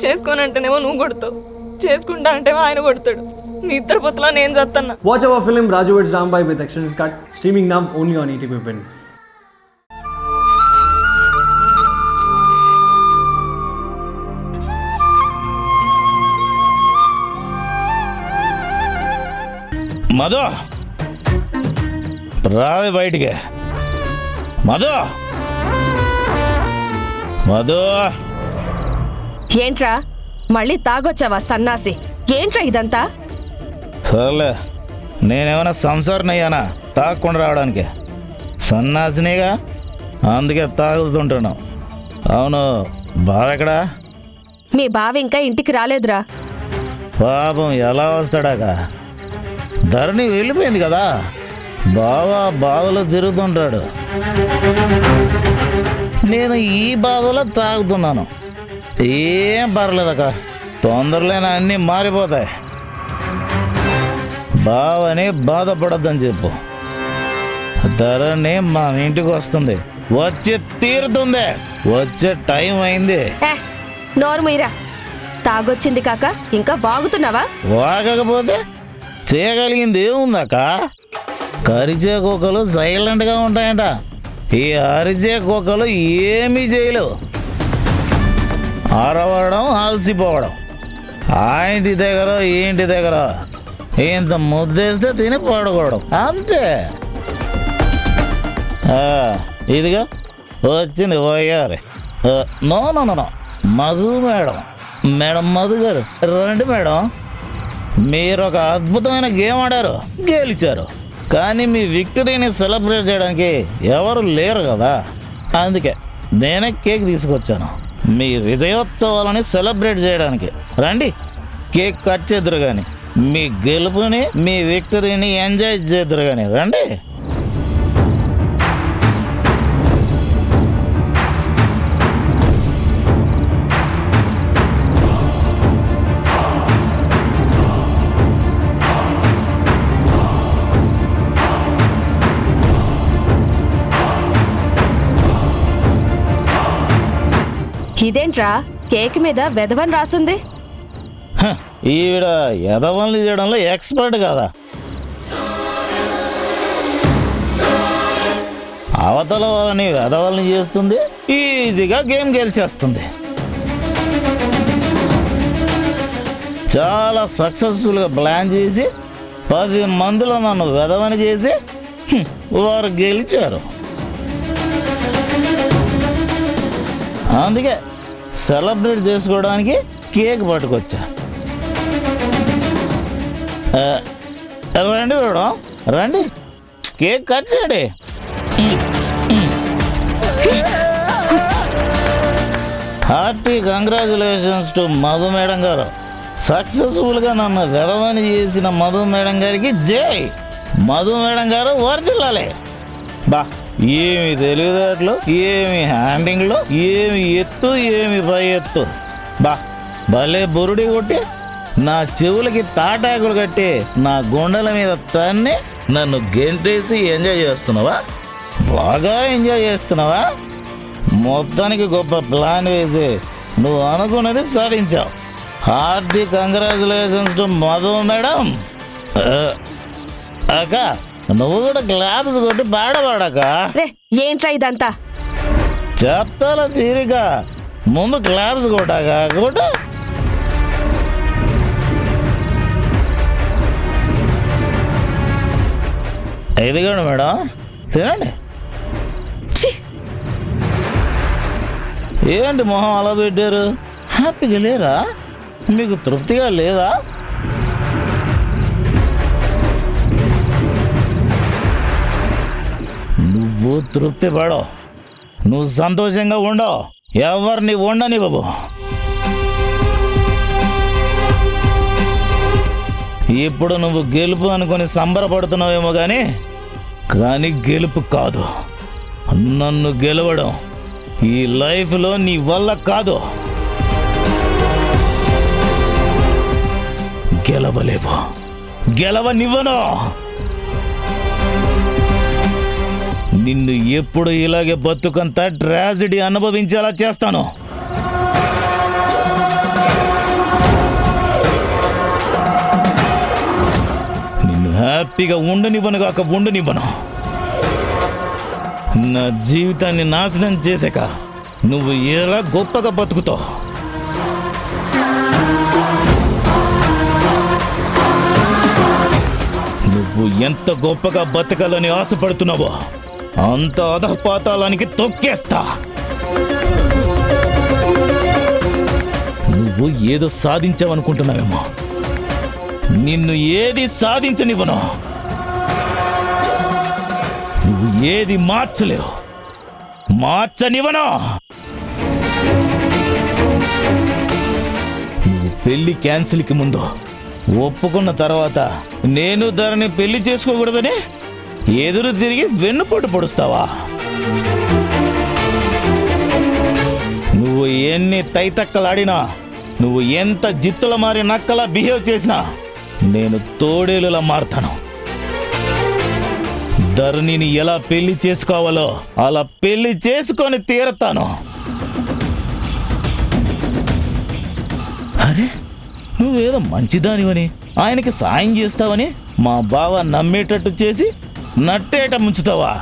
చేసుకోనంటేనేమో నువ్వు కొడతావు, చేసుకుంటా అంటేమో ఆయన కొడతాడు. నీ ఇద్దరు పొత్తులో నేను చేస్తున్నా. Watch our film Raju vs. Rambai with extended cut, streaming now only on ETV Win. Madhu రావే బయటికి. మధు మధు ఏంట్రా మళ్ళీ తాగొచ్చావా సన్నాసి? ఏంట్రా ఇదంతా? సర్లే, నేనేమైనా సంసారనయ్యానా తాగకుండా రావడానికి? సన్నాసినిగా, అందుకే తాగుతుంటాను. అవును, బావెక్కడా? మీ బావ ఇంకా ఇంటికి రాలేదురా. పాపం ఎలా వస్తాడాక? ధరణి వెళ్ళిపోయింది కదా, బావా బాధలో తిరుగుతుంటాడు. నేను ఈ బాధలో తాగుతున్నాను. ఏం పర్లేదక్క, తొందరలోనే అన్నీ మారిపోతాయి. బావని బాధపడద్దని చెప్పు. ధరణి మన ఇంటికి వస్తుంది, వచ్చి తీరుతుంది. వచ్చే టైం అయింది. నోరు మీరా, తాగొచ్చింది కాక ఇంకా వాగుతున్నావా? వాగకపోతే చేయగలిగింది ఏముందాక? కరిచే కుక్కలు సైలెంట్గా ఉంటాయంట, ఈ అరిచే కుక్కలు ఏమీ చేయలేవు. అరవడం, అలసిపోవడం. ఆ ఇంటి దగ్గర ఈ ఇంటి దగ్గర ఇంత ముద్దేస్తే తిని పడుకోవడం అంతే. ఇదిగా వచ్చింది పోయారు. No no no, Madhu madam. Madam Madhu గారు రండి మేడం. మీరు ఒక అద్భుతమైన గేమ్ ఆడారు, గెలిచారు. కానీ మీ విక్టరీని సెలబ్రేట్ చేయడానికి ఎవరు లేరు కదా, అందుకే నేనే కేక్ తీసుకొచ్చాను. మీ విజయోత్సవాలని సెలబ్రేట్ చేయడానికి రండి, కేక్ కట్ చేద్దరు కానీ. మీ గెలుపుని, మీ విక్టరీని ఎంజాయ్ చేద్దరు కానీ రండి. ఇదేంట్రా కేక్ మీద వెధవని రాసుంది? ఈవిడ ఎదవల్ని చేయడంలో ఎక్స్పర్ట్ కదా. అవతల వాళ్ళని వెధవల్ని చేస్తుంది, ఈజీగా గేమ్ గెలిచేస్తుంది. చాలా సక్సెస్ఫుల్గా ప్లాన్ చేసి 10 మందిలో నన్ను వెధవని చేసి వారు గెలిచారు. అందుకే సెలబ్రేట్ చేసుకోవడానికి కేక్ పట్టుకొచ్చా. రండి మేడం, రండి, కేక్ కట్ చేయండి. Hearty congratulations to Madhu madam గారు. సక్సెస్ఫుల్గా నన్ను వెధవని చేసిన మధు మేడం గారికి జై. మధు మేడం గారు వర్ధిల్లాలి. బా, ఏమి తెలివితేటలు, ఏమి హ్యాండింగ్లు, ఏమి ఎత్తు, ఏమి పై ఎత్తు. బా, భలే బురుడి కొట్టి నా చెవులకి తాటాకులు కట్టి నా గుండెల మీద తన్ని నన్ను గెంటేసి ఎంజాయ్ చేస్తున్నావా? బాగా ఎంజాయ్ చేస్తున్నావా? మొత్తానికి గొప్ప ప్లాన్ వేసి నువ్వు అనుకున్నది సాధించావు. Hearty congratulations to Madhu madam. అక్క, నువ్వు కూడా క్లాప్స్ కొట్టి పాడబాడక. ఏంట్రా ఇదంతా? చెప్తాలా తీరిక, ముందు క్లాప్స్ కొట్టాక కొట్టు. ఇదిగోండి మేడం, తినండి. ఏంటి మొహం అలా పెట్టారు? హ్యాపీగా లేరా? మీకు తృప్తిగా లేదా? నువ్వు తృప్తి పడో, నువ్వు సంతోషంగా ఉండవు, ఎవరిని ఉండని బాబు. ఇప్పుడు నువ్వు గెలుపు అనుకుని సంబరపడుతున్నావేమో కానీ గెలుపు కాదు. నన్ను గెలవడం ఈ లైఫ్లో నీ వల్ల కాదు. గెలవలేవు, గెలవనివ్వను. నిన్ను ఎప్పుడు ఇలాగే బతుకంతా ట్రాజడీ అనుభవించేలా చేస్తాను. హ్యాపీగా ఉండనివ్వను. నా జీవితాన్ని నాశనం చేసాక నువ్వు ఎలా గొప్పగా బతుకుతావు? నువ్వు ఎంత గొప్పగా బతకాలని ఆశపడుతున్నావో అంత అధపాతాళానికి తొక్కేస్తా. నువ్వు ఏదో సాధించావనుకుంటున్నావేమో, నిన్ను ఏది సాధించనివ్వను. నువ్వు ఏది మార్చనివ్వను. నువ్వు పెళ్లి క్యాన్సిల్కి ముందు ఒప్పుకున్న తర్వాత నేను ధరణి పెళ్లి చేసుకోకూడదని ఎదురు తిరిగి వెన్నుపోటు పొడుస్తావా? నువ్వు ఎన్ని తైతక్కలాడినా, నువ్వు ఎంత జిత్తుల మారి నక్కలా బిహేవ్ చేసినా నేను తోడేలులా మారుతాను. ధరణిని ఎలా పెళ్లి చేసుకోవాలో అలా పెళ్లి చేసుకొని తీరతాను. అరే, నువ్వేదో మంచిదానివని, ఆయనకి సాయం చేస్తావని మా బావ నమ్మేటట్టు చేసి నట్టేట ముంచుతావా?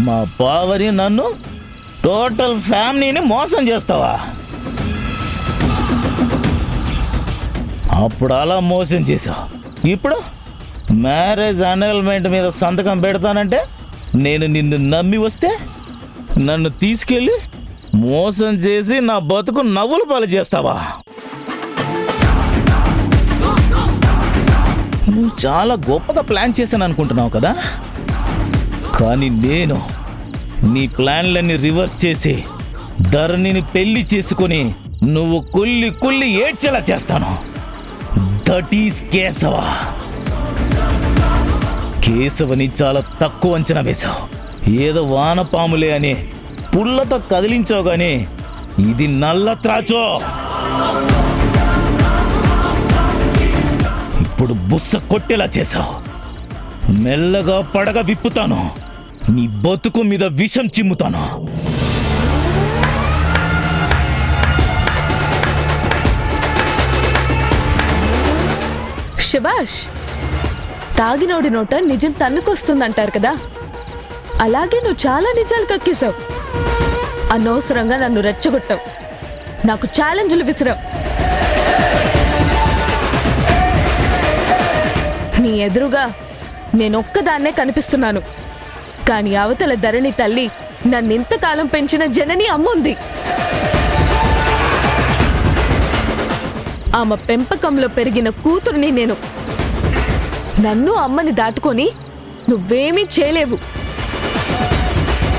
మా బావని, నన్ను, టోటల్ ఫ్యామిలీని మోసం చేస్తావా? అప్పుడు అలా మోసం చేసావు. ఇప్పుడు మ్యారేజ్ అనౌన్స్మెంట్ మీద సంతకం పెడతానంటే నేను నిన్ను నమ్మి వస్తే నన్ను తీసుకెళ్ళి మోసం చేసి నా బతుకు నవ్వుల పాలు చేస్తావా? నువ్వు చాలా గొప్పగా ప్లాన్ చేశాను అనుకుంటున్నావు కదా, కానీ నేను నీ ప్లాన్లన్నీ రివర్స్ చేసి ధరణిని పెళ్లి చేసుకొని నువ్వు కుల్లి ఏడ్చేలా చేస్తాను. That is Keshava. కేశవని చాలా తక్కువ అంచనా వేశావు. ఏదో వానపాములే అని పుల్లతో కదిలించావు, గాని ఇది నల్ల త్రాచో. ఇప్పుడు బుస్స కొట్టేలా చేశావు. మెల్లగా పడగ విప్పుతాను, నీ బతుకు మీద విషం చిమ్ముతాను. శభాష్, తాగినోడి నోట నిజం తన్నుకొస్తుందంటారు కదా, అలాగే నువ్వు చాలా నిజాలు కక్కేశావు. అనవసరంగా నన్ను రెచ్చగొట్టావు, నాకు ఛాలెంజ్లు విసిరావు. నీ ఎదురుగా నేనొక్కదాన్నే కనిపిస్తున్నాను, కానీ అవతల ధరణి తల్లి నన్నింతకాలం పెంచిన జనని అమ్ముంది. ఆమె పెంపకంలో పెరిగిన కూతుర్ని నేను. నన్ను అమ్మని దాటుకొని నువ్వేమీ చేయలేవు.